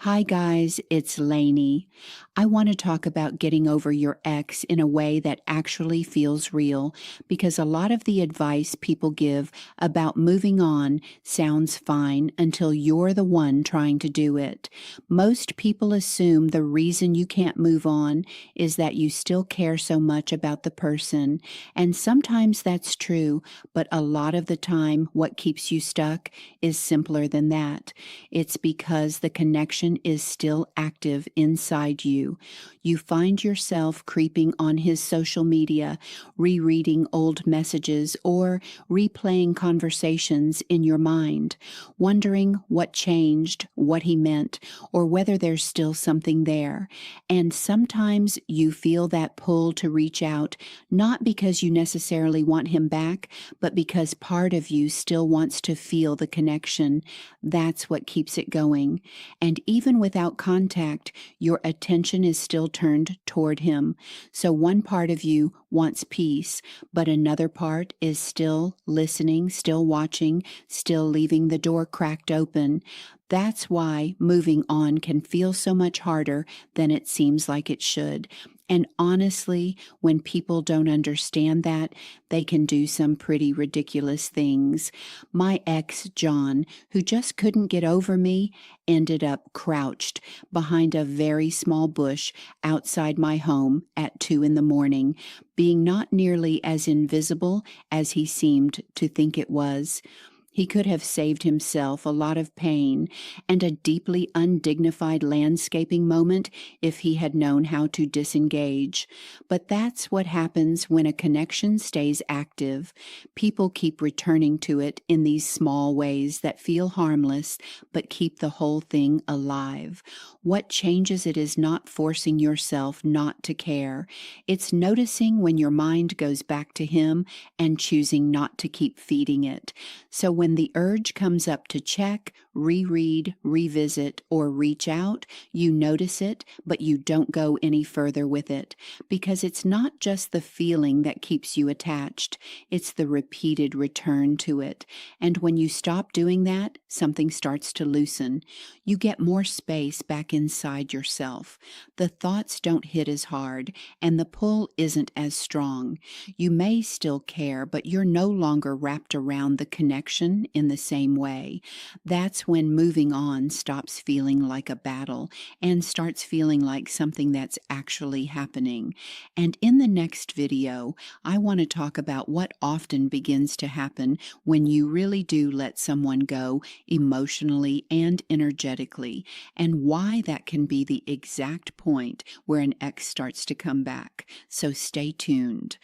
Hi guys, it's Lainey. I want to talk about getting over your ex in a way that actually feels real because a lot of the advice people give about moving on sounds fine until you're the one trying to do it. Most people assume the reason you can't move on is that you still care so much about the person, and sometimes that's true, but a lot of the time what keeps you stuck is simpler than that. It's because the connection is still active inside you. You find yourself creeping on his social media, rereading old messages, or replaying conversations in your mind, wondering what changed, what he meant, or whether there's still something there. And sometimes you feel that pull to reach out, not because you necessarily want him back, but because part of you still wants to feel the connection. That's what keeps it going. And even without contact, your attention is still turned toward him. So one part of you wants peace, but another part is still listening, still watching, still leaving the door cracked open. That's why moving on can feel so much harder than it seems like it should. And honestly, when people don't understand that, they can do some pretty ridiculous things. My ex, John, who just couldn't get over me, ended up crouched behind a very small bush outside my home at 2 in the morning, being not nearly as invisible as he seemed to think it was. He could have saved himself a lot of pain and a deeply undignified landscaping moment if he had known how to disengage. But that's what happens when a connection stays active. People keep returning to it in these small ways that feel harmless but keep the whole thing alive. What changes it is not forcing yourself not to care. It's noticing when your mind goes back to him and choosing not to keep feeding it. So when the urge comes up to check, reread, revisit, or reach out, you notice it, but you don't go any further with it. Because it's not just the feeling that keeps you attached, it's the repeated return to it. And when you stop doing that, something starts to loosen. You get more space back inside yourself. The thoughts don't hit as hard, and the pull isn't as strong. You may still care, but you're no longer wrapped around the connection in the same way. That's when moving on stops feeling like a battle and starts feeling like something that's actually happening. And in the next video, I want to talk about what often begins to happen when you really do let someone go emotionally and energetically, and why that can be the exact point where an ex starts to come back. So stay tuned.